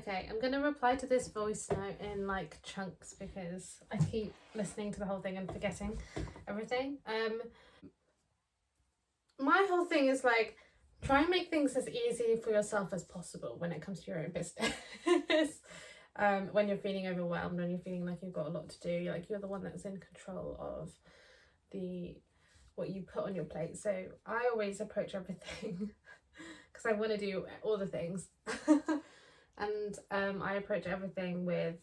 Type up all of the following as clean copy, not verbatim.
Okay, I'm gonna reply to this voice note in like chunks because I keep listening to the whole thing and forgetting everything. My whole thing is like, try and make things as easy for yourself as possible when it comes to your own business. When you're feeling overwhelmed, when you're feeling like you've got a lot to do, you're the one that's in control of what you put on your plate. So I always approach everything because I want to do all the things. And I approach everything with,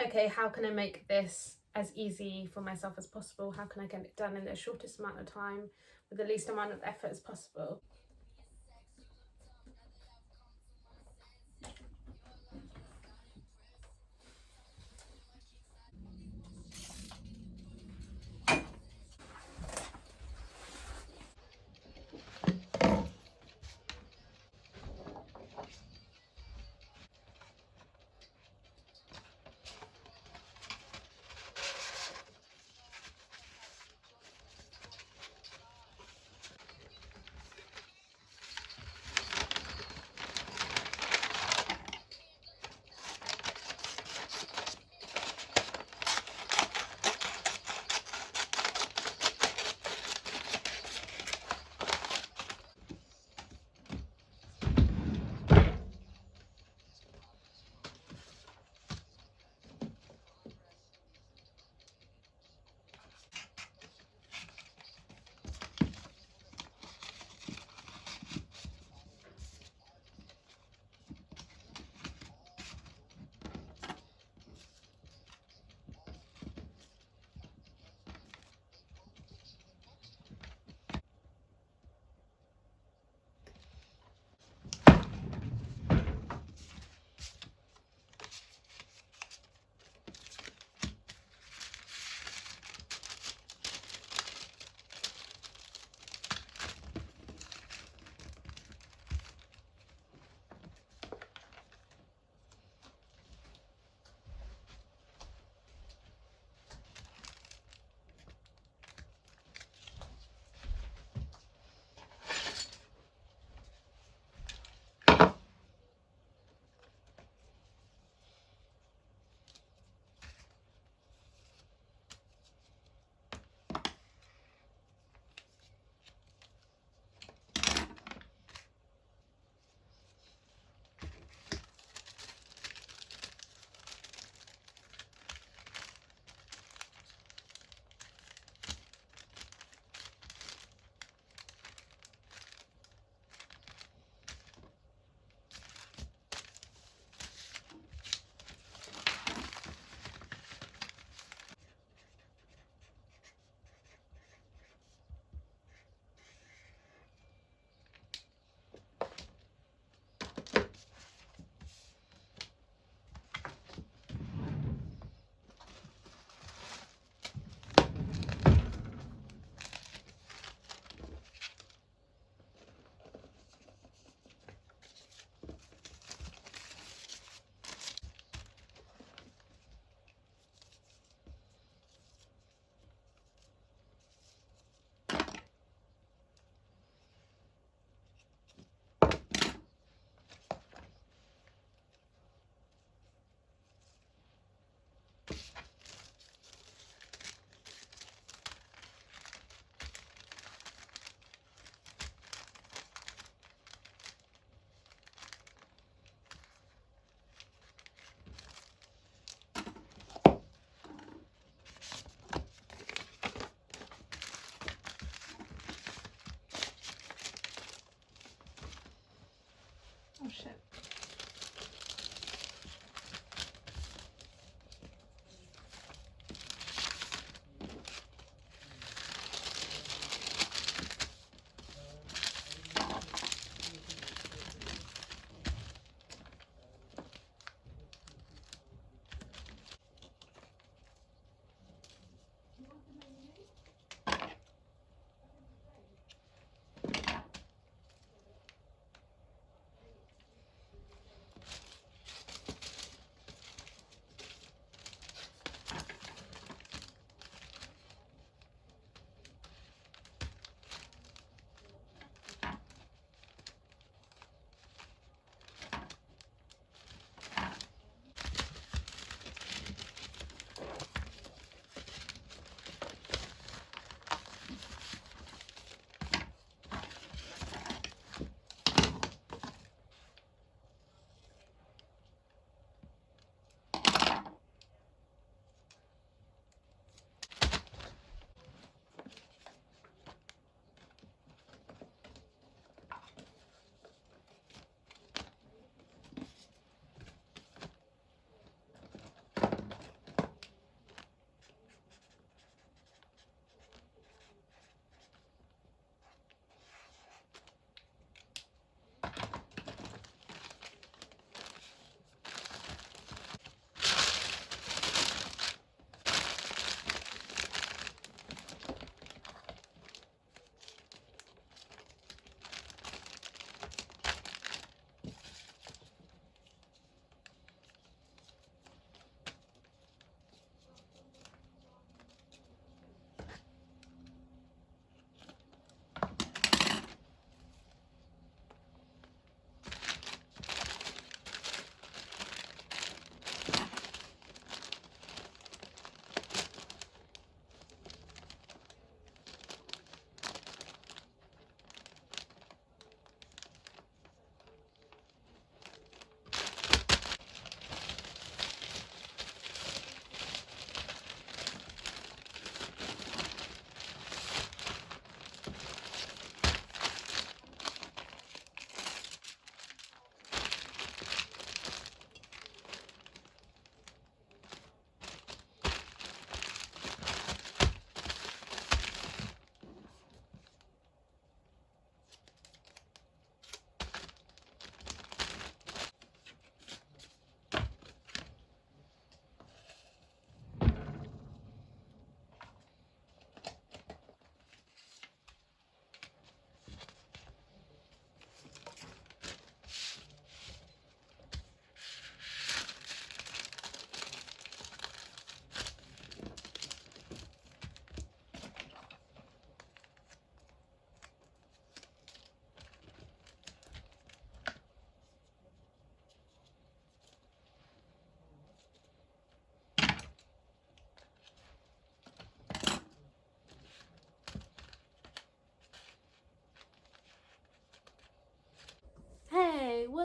okay, how can I make this as easy for myself as possible? How can I get it done in the shortest amount of time with the least amount of effort as possible? Oh shit.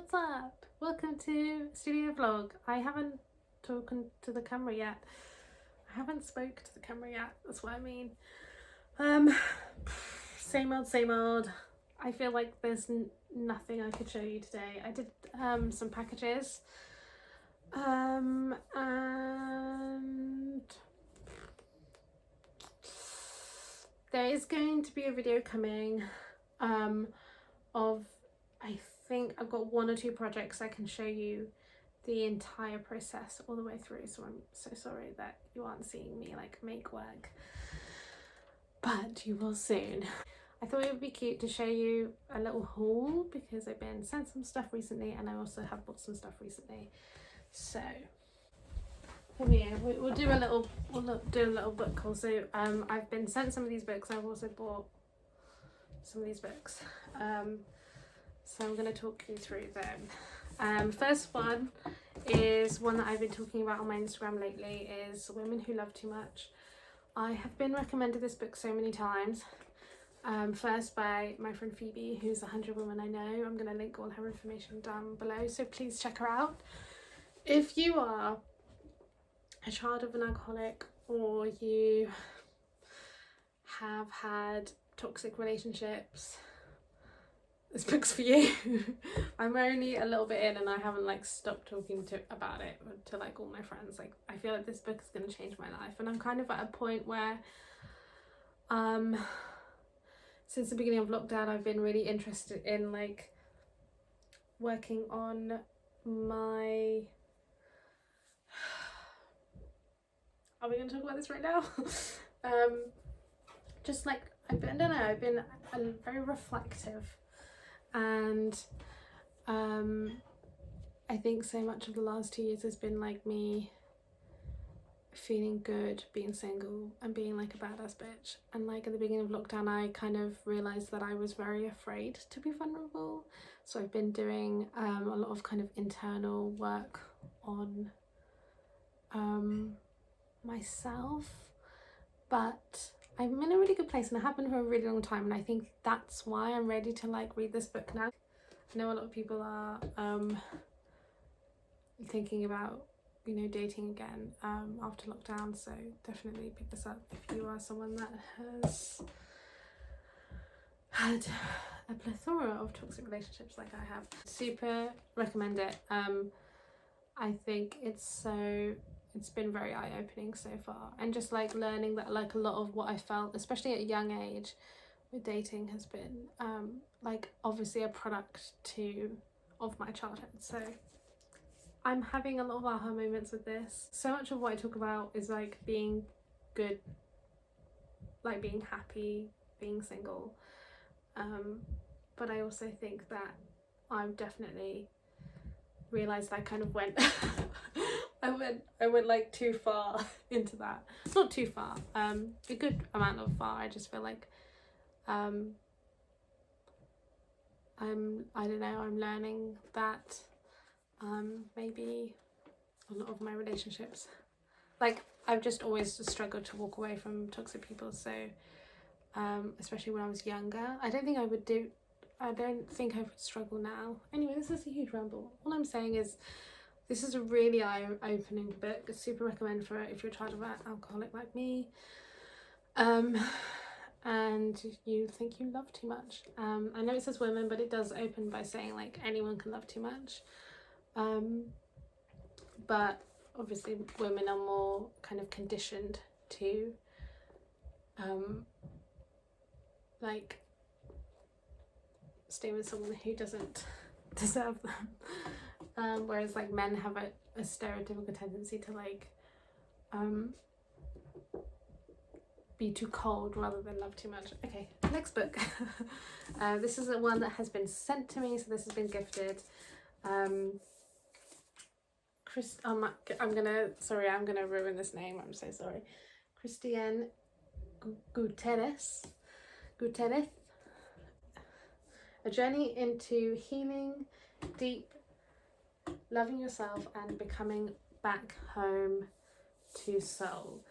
what's up? Welcome to Studio Vlog. I haven't spoken to the camera yet. That's what I mean. Same old. I feel like there's nothing I could show you today. I did some packages. And there is going to be a video coming of, I think I've got 1 or 2 projects I can show you the entire process all the way through, so I'm so sorry that you aren't seeing me like make work, but you will soon. I thought it would be cute to show you a little haul because I've been sent some stuff recently and I also have bought some stuff recently. So yeah, we'll do a little book haul. So I've been sent some of these books. I've also bought some of these books. So I'm going to talk you through them. First one is one that I've been talking about on my Instagram lately, is Women Who Love Too Much. I have been recommended this book so many times. First by my friend Phoebe, who's 100 Women I Know. I'm going to link all her information down below, so please check her out. If you are a child of an alcoholic or you have had toxic relationships, this book's for you. I'm only a little bit in and I haven't like stopped talking about it to like all my friends. Like, I feel like this book is going to change my life, and I'm kind of at a point where since the beginning of lockdown I've been really interested in like working on my are we going to talk about this right now? Just like I've been very reflective, and I think so much of the last 2 years has been like me feeling good being single and being like a badass bitch. And like at the beginning of lockdown I kind of realized that I was very afraid to be vulnerable, so I've been doing a lot of kind of internal work on myself, but I'm in a really good place and I have been for a really long time, and I think that's why I'm ready to like read this book now. I know a lot of people are thinking about, you know, dating again after lockdown, so definitely pick this up if you are someone that has had a plethora of toxic relationships like I have. Super recommend it. I think it's been very eye-opening so far, and just like learning that like a lot of what I felt, especially at a young age with dating, has been like obviously a product of my childhood. So I'm having a lot of aha moments with this. So much of what I talk about is like being good, like being happy, being single, but I also think that I've definitely realized I kind of went I went like too far into that. Not too far, a good amount of far. I just feel like I don't know, I'm learning that maybe a lot of my relationships, like I've just always struggled to walk away from toxic people, so especially when I was younger. I don't think I would struggle now. Anyway, this is a huge ramble. All I'm saying is this is a really eye-opening book. I super recommend for it if you're a child of an alcoholic like me, and you think you love too much. I know it says women, but it does open by saying like anyone can love too much, but obviously women are more kind of conditioned to like stay with someone who doesn't deserve them, whereas like men have a stereotypical tendency to like be too cold rather than love too much. Okay, next book. This is the one that has been sent to me, so this has been gifted. I'm gonna ruin this name, I'm so sorry. Christiane Gutierrez, A Journey into Healing, Deep, Loving Yourself and Becoming Back Home to Soul.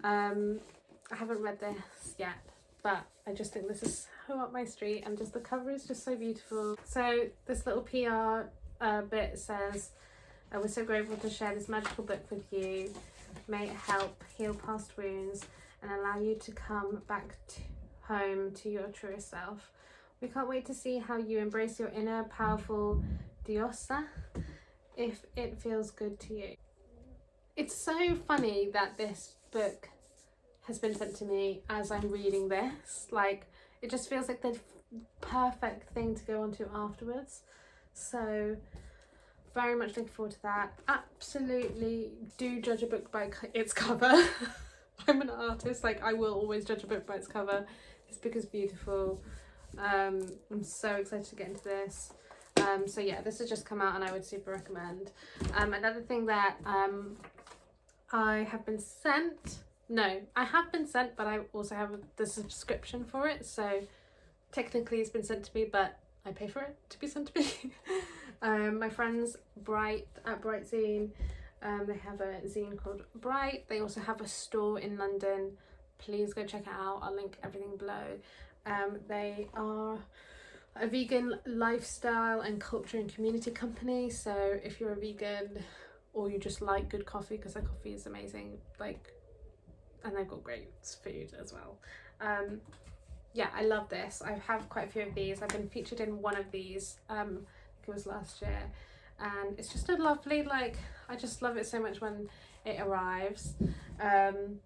I haven't read this yet, but I just think this is so up my street, and just the cover is just so beautiful. So this little PR bit says, we're so grateful to share this magical book with you. May it help heal past wounds and allow you to come back home to your truest self. We can't wait to see how you embrace your inner powerful diosa if it feels good to you. It's so funny that this book has been sent to me as I'm reading this. Like, it just feels like the perfect thing to go on to afterwards. So very much looking forward to that. Absolutely do judge a book by its cover. I'm an artist, like I will always judge a book by its cover. This book is beautiful. I'm so excited to get into this. So yeah, this has just come out and I would super recommend. Another thing that I have been sent, but I also have the subscription for it, so technically it's been sent to me, but I pay for it to be sent to me. My friends Bright at Bright Zine, they have a zine called Bright. They also have a store in London. Please go check it out. I'll link everything below. They are a vegan lifestyle and culture and community company. So if you're a vegan or you just like good coffee, because their coffee is amazing, like, and they've got great food as well. Yeah, I love this. I have quite a few of these. I've been featured in one of these, I think it was last year, and it's just a lovely, like, I just love it so much when it arrives, and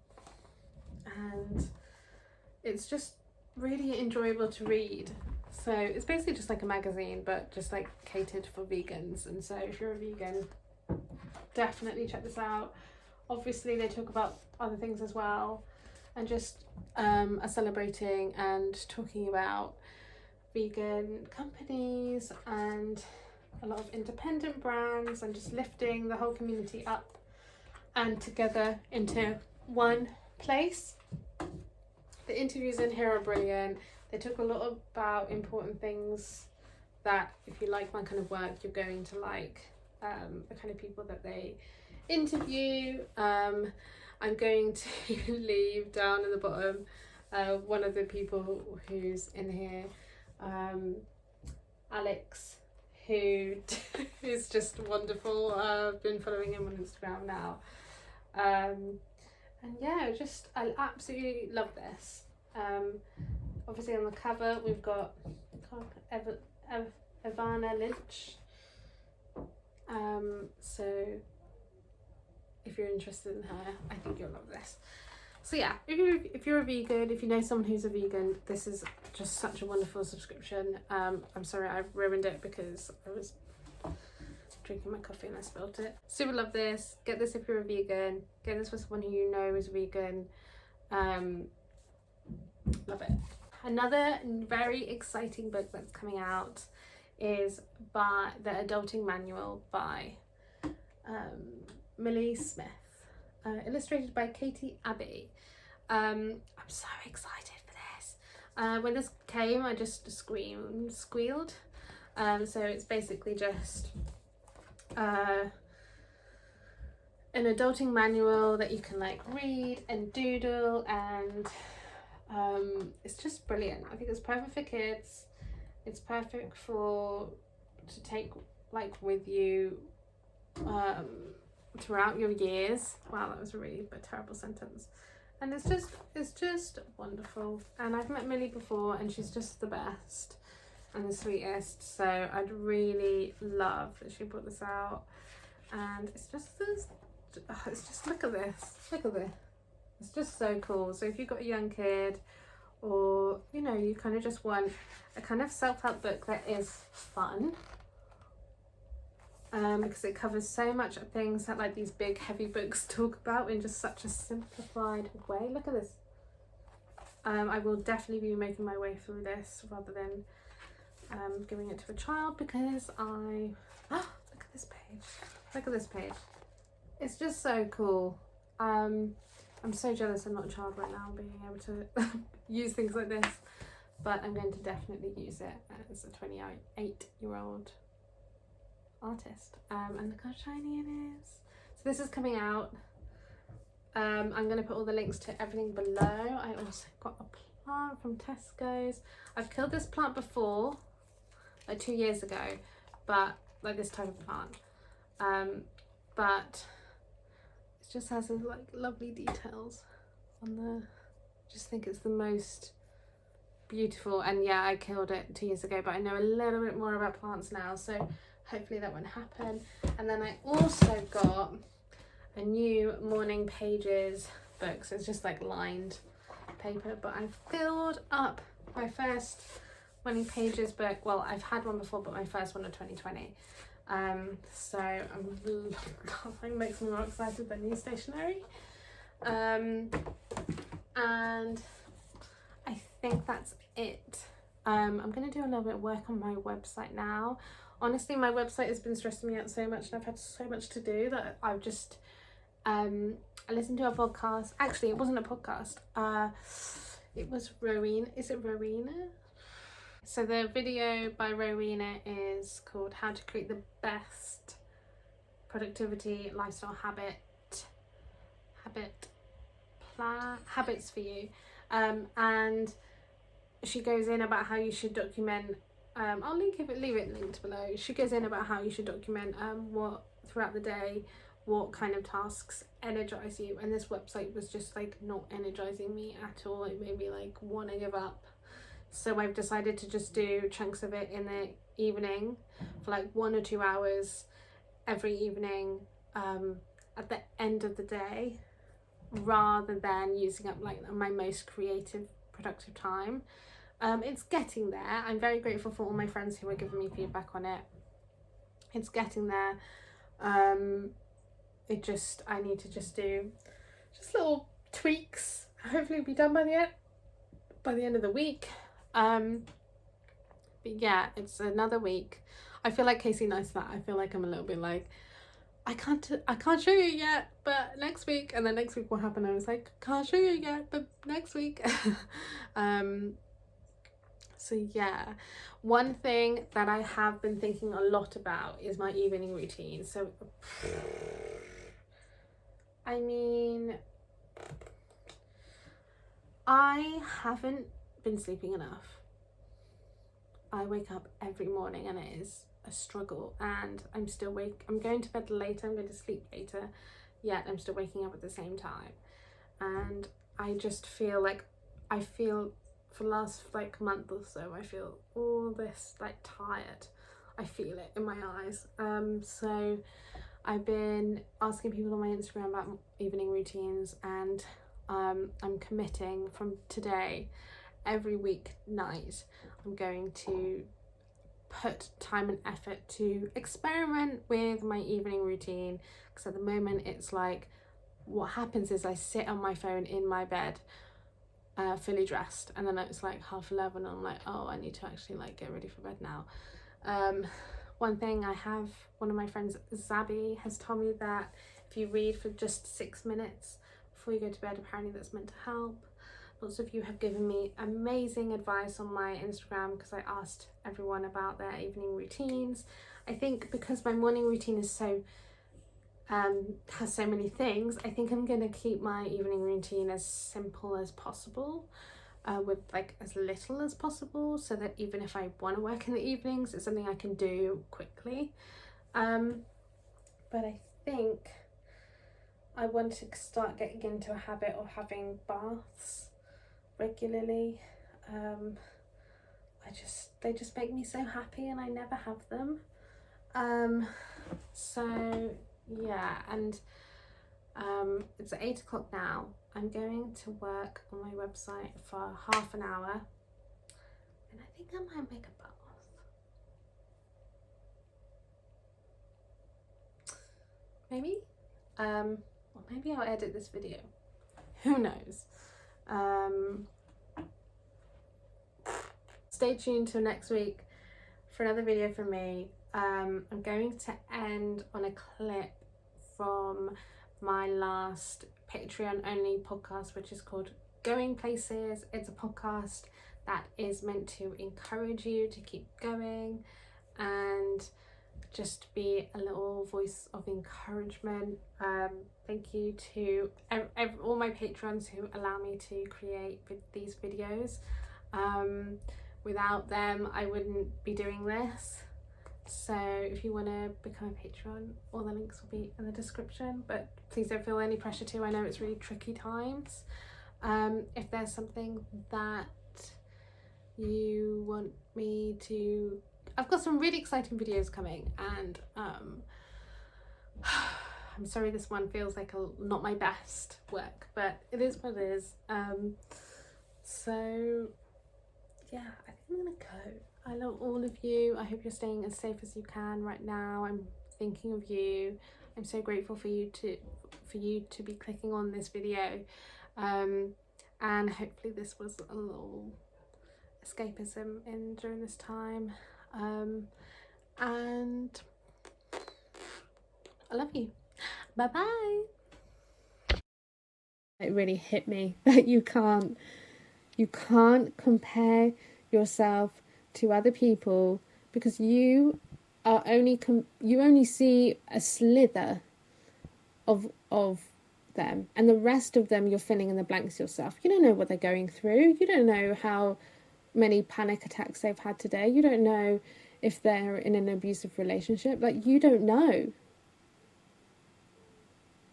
it's just really enjoyable to read. So it's basically just like a magazine, but just like catered for vegans. And so if you're a vegan, definitely check this out. Obviously they talk about other things as well, and just are celebrating and talking about vegan companies and a lot of independent brands, and just lifting the whole community up and together into one place. The interviews in here are brilliant. They talk a lot about important things that, if you like my kind of work, you're going to like the kind of people that they interview. I'm going to leave down at the bottom one of the people who's in here, Alex, who is just wonderful. I've been following him on Instagram now. And yeah, I absolutely love this. Obviously on the cover we've got Ivana Lynch. So if you're interested in her, I think you'll love this. So yeah, if you're a vegan, if you know someone who's a vegan, this is just such a wonderful subscription. I'm sorry I ruined it because I was drinking my coffee and I spilled it. Super love this. Get this if you're a vegan. Get this for someone who you know is vegan. Love it. Another very exciting book that's coming out is by the Adulting Manual by Millie Smith, illustrated by Katie Abey. I'm so excited for this. When this came, I just squealed. So it's basically just an adulting manual that you can like read and doodle, and it's just brilliant. I think it's perfect for kids. It's perfect to take like with you throughout your years. Wow, that was a really terrible sentence. And it's just wonderful. And I've met Millie before, and she's just the best and the sweetest. So I'd really love that she brought this out. And it's just look at this. It's just so cool. So if you've got a young kid, or you know, you kind of just want a kind of self-help book that is fun, because it covers so much of things that like these big heavy books talk about in just such a simplified way. Look at this. I will definitely be making my way through this rather than giving it to a child, because look at this page. It's just so cool. I'm so jealous I'm not a child right now, being able to use things like this, but I'm going to definitely use it as a 28-year-old artist. And look how shiny it is. So this is coming out. I'm going to put all the links to everything below. I also got a plant from Tesco's. I've killed this plant before, like 2 years ago, but like this type of plant, but it just has these like lovely details on the, I just think it's the most beautiful. And yeah, I killed it 2 years ago, but I know a little bit more about plants now, so hopefully that won't happen. And then I also got a new Morning Pages book, so it's just like lined paper, but I filled up my first Morning Pages book. Well, I've had one before, but my first one of 2020. So nothing makes me more excited than new stationery. And I think that's it. I'm going to do a little bit of work on my website now. Honestly, my website has been stressing me out so much, and I've had so much to do that I've just I listened to a podcast. Actually, it wasn't a podcast. It was Rowena. Is it Rowena? So the video by Rowena is called How to Create the Best Productivity Lifestyle Habits for You. And she goes in about how you should document, I'll leave it linked below. She goes in about how you should document what throughout the day, what kind of tasks energize you. And this website was just like not energizing me at all. It made me like want to give up. So I've decided to just do chunks of it in the evening for like 1 or 2 hours every evening at the end of the day, rather than using up like my most creative, productive time. It's getting there. I'm very grateful for all my friends who are giving me feedback on it. It's getting there. I need to just do just little tweaks. Hopefully it'll be done by the end of the week. But yeah, it's another week. I feel like Casey Neistat. I feel like I'm a little bit like, I can't show you yet, but next week. And then next week what happened? I was like, can't show you yet, but next week. So yeah, one thing that I have been thinking a lot about is my evening routine. So I mean, I haven't been sleeping enough. I wake up every morning and it is a struggle, and I'm going to bed later, I'm going to sleep later, yet I'm still waking up at the same time. And I just feel like, for the last like month or so, I feel all this like tired. I feel it in my eyes. So I've been asking people on my Instagram about evening routines, and I'm committing from today, every week night, I'm going to put time and effort to experiment with my evening routine. Because at the moment it's like, what happens is I sit on my phone in my bed, fully dressed, and then it's like 11:30 and I'm like, oh, I need to actually like get ready for bed now. One of my friends, Abey, has told me that if you read for just 6 minutes before you go to bed, apparently that's meant to help. Lots of you have given me amazing advice on my Instagram because I asked everyone about their evening routines. I think because my morning routine is so has so many things, I think I'm gonna keep my evening routine as simple as possible, with like as little as possible, so that even if I want to work in the evenings, it's something I can do quickly. But I think I want to start getting into a habit of having baths regularly. They just make me so happy, and I never have them. So yeah, and it's 8 o'clock now. I'm going to work on my website for half an hour, and I think I might make a bath. Maybe, or maybe I'll edit this video. Who knows? Stay tuned till next week for another video from me. I'm going to end on a clip from my last Patreon only podcast, which is called Going Places. It's a podcast that is meant to encourage you to keep going and just be a little voice of encouragement. Thank you to all my patrons who allow me to create these videos. Without them, I wouldn't be doing this. So if you want to become a patron, all the links will be in the description, but please don't feel any pressure to. I know it's really tricky times. If there's something that you want me to, I've got some really exciting videos coming, and I'm sorry this one feels like not my best work, but it is what it is. So yeah, I think I'm gonna go. I love all of you. I hope you're staying as safe as you can right now. I'm thinking of you. I'm so grateful for you to be clicking on this video, and hopefully this was a little escapism during this time, and I love you. Bye bye. It really hit me that you can't compare yourself to other people, because you are only see a slither of them, and the rest of them you're filling in the blanks yourself. You don't know what they're going through. You don't know how many panic attacks they've had today. You don't know if they're in an abusive relationship. Like, you don't know,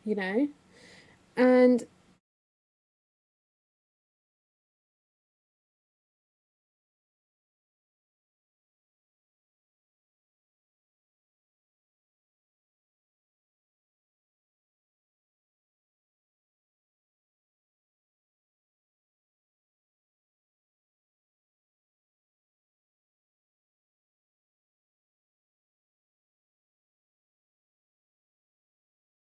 you know. And